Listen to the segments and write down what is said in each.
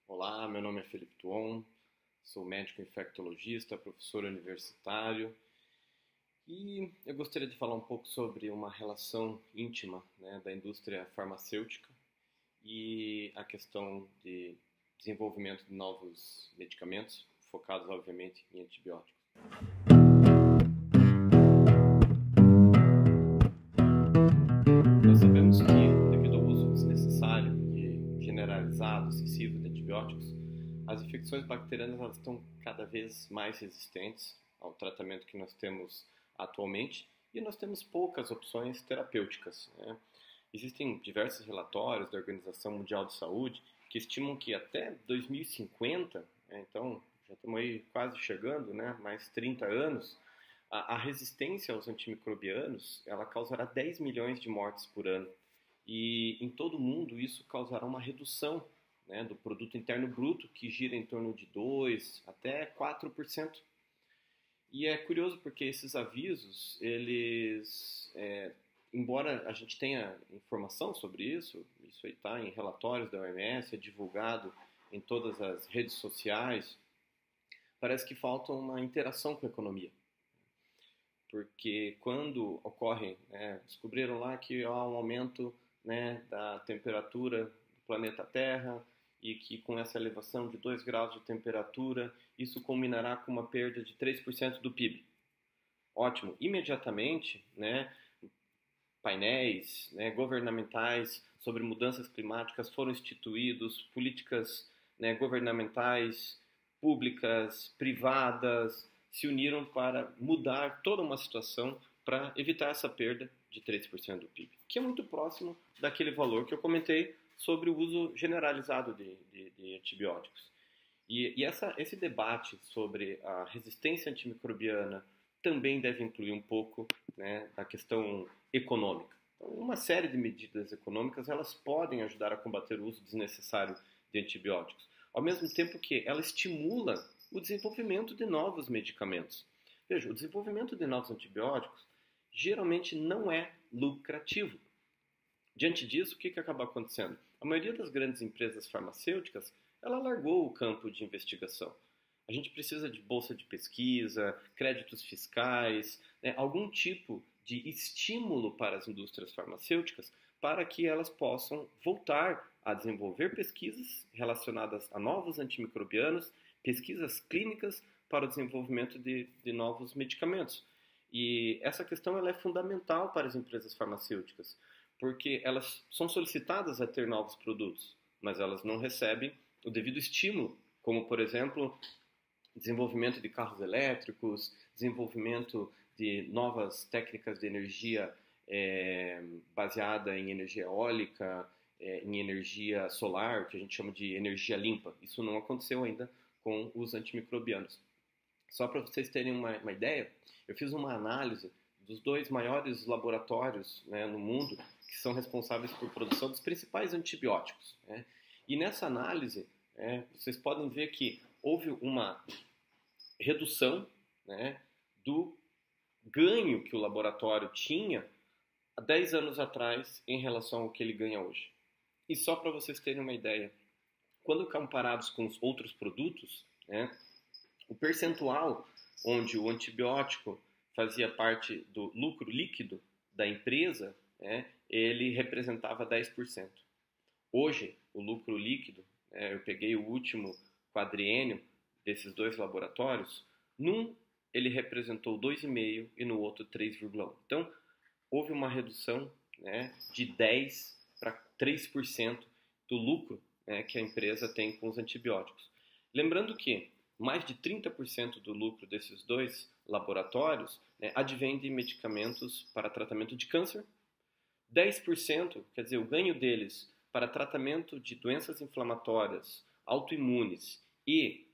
Olá, meu nome é Felipe Tuon, sou médico infectologista, professor universitário e eu gostaria de falar um pouco sobre uma relação íntima, né, da indústria farmacêutica e a questão de desenvolvimento de novos medicamentos, focados obviamente em antibióticos. Nós sabemos que, devido ao uso desnecessário e generalizado, excessivo de antibióticos, as infecções bacterianas elas estão cada vez mais resistentes ao tratamento que nós temos atualmente e nós temos poucas opções terapêuticas, né? Existem diversos relatórios da Organização Mundial de Saúde que estimam que até 2050, né, então já estamos aí quase chegando, né, mais 30 anos, a resistência aos antimicrobianos ela causará 10 milhões de mortes por ano. E em todo o mundo isso causará uma redução, né, do produto interno bruto, que gira em torno de 2 até 4%. E é curioso porque esses avisos, embora a gente tenha informação sobre isso aí está em relatórios da OMS, é divulgado em todas as redes sociais, parece que falta uma interação com a economia. Porque quando ocorre, né, descobriram lá que há um aumento, né, da temperatura do planeta Terra e que com essa elevação de 2 graus de temperatura, isso culminará com uma perda de 3% do PIB. Ótimo, imediatamente, né, painéis, né, governamentais sobre mudanças climáticas foram instituídos, políticas, né, governamentais, públicas, privadas, se uniram para mudar toda uma situação para evitar essa perda de 3% do PIB, que é muito próximo daquele valor que eu comentei sobre o uso generalizado de antibióticos. Esse debate sobre a resistência antimicrobiana também deve incluir um pouco, né, da questão econômica. Então, uma série de medidas econômicas elas podem ajudar a combater o uso desnecessário de antibióticos, ao mesmo tempo que ela estimula o desenvolvimento de novos medicamentos. Veja, o desenvolvimento de novos antibióticos geralmente não é lucrativo. Diante disso, o que acaba acontecendo? A maioria das grandes empresas farmacêuticas, ela largou o campo de investigação. A gente precisa de bolsa de pesquisa, créditos fiscais, né, algum tipo de estímulo para as indústrias farmacêuticas para que elas possam voltar a desenvolver pesquisas relacionadas a novos antimicrobianos, pesquisas clínicas para o desenvolvimento de novos medicamentos. E essa questão ela é fundamental para as empresas farmacêuticas, porque elas são solicitadas a ter novos produtos, mas elas não recebem o devido estímulo, como, por exemplo, desenvolvimento de carros elétricos, desenvolvimento de novas técnicas de energia baseada em energia eólica, em energia solar, que a gente chama de energia limpa. Isso não aconteceu ainda com os antimicrobianos. Só para vocês terem uma ideia, eu fiz uma análise dos 2 maiores laboratórios, né, no mundo que são responsáveis por produção dos principais antibióticos, né? E nessa análise, vocês podem ver que houve uma redução, né, do ganho que o laboratório tinha há 10 anos atrás em relação ao que ele ganha hoje. E só para vocês terem uma ideia, quando comparados com os outros produtos, né, o percentual onde o antibiótico fazia parte do lucro líquido da empresa, né, ele representava 10%. Hoje, o lucro líquido, eu peguei o último quadriênio desses 2 laboratórios, num ele representou 2,5% e no outro 3,1%. Então, houve uma redução, né, de 10% para 3% do lucro, né, que a empresa tem com os antibióticos. Lembrando que mais de 30% do lucro desses 2 laboratórios, né, advém de medicamentos para tratamento de câncer, 10%, quer dizer, o ganho deles para tratamento de doenças inflamatórias, autoimunes e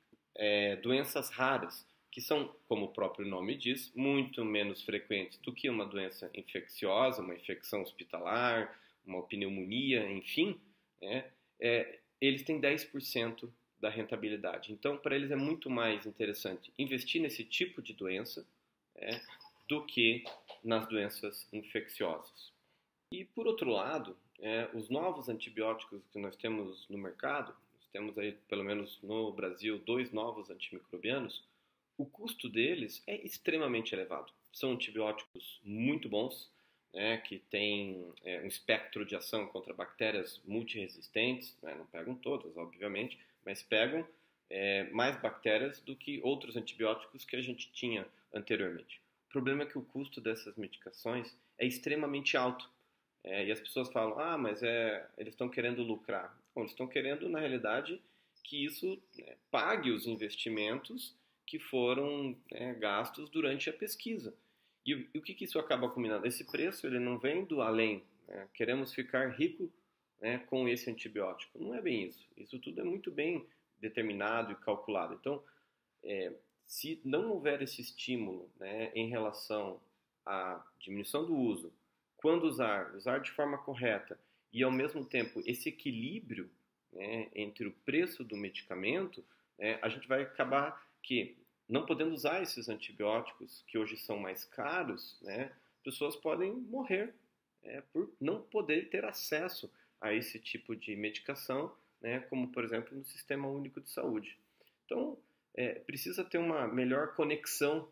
doenças raras, que são, como o próprio nome diz, muito menos frequentes do que uma doença infecciosa, uma infecção hospitalar, uma pneumonia, enfim, eles têm 10% da rentabilidade. Então, para eles é muito mais interessante investir nesse tipo de doença do que nas doenças infecciosas. E, por outro lado, os novos antibióticos que nós temos no mercado, temos aí, pelo menos no Brasil, 2 novos antimicrobianos, o custo deles é extremamente elevado. São antibióticos muito bons, né, que têm um espectro de ação contra bactérias multiresistentes, né, não pegam todas, obviamente, mas pegam mais bactérias do que outros antibióticos que a gente tinha anteriormente. O problema é que o custo dessas medicações é extremamente alto. E as pessoas falam, mas eles estão querendo lucrar. Bom, eles estão querendo, na realidade, que isso pague os investimentos que foram gastos durante a pesquisa. E o que isso acaba combinando? Esse preço ele não vem do além. Né? Queremos ficar rico, né, com esse antibiótico. Não é bem isso. Isso tudo é muito bem determinado e calculado. Então, se não houver esse estímulo, né, em relação à diminuição do uso, quando usar de forma correta e, ao mesmo tempo, esse equilíbrio, né, entre o preço do medicamento, a gente vai acabar que, não podendo usar esses antibióticos, que hoje são mais caros, né, pessoas podem morrer por não poder ter acesso a esse tipo de medicação, né, como, por exemplo, no Sistema Único de Saúde. Então, precisa ter uma melhor conexão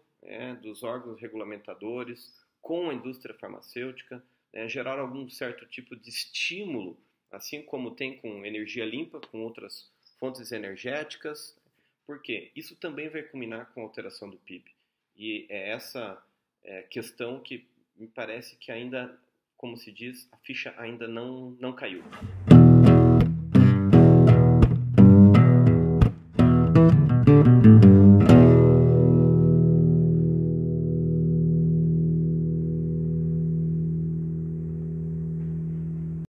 dos órgãos regulamentadores com a indústria farmacêutica, gerar algum certo tipo de estímulo, assim como tem com energia limpa, com outras fontes energéticas, porque isso também vai culminar com a alteração do PIB. E é essa questão que me parece que ainda, como se diz, a ficha ainda não caiu.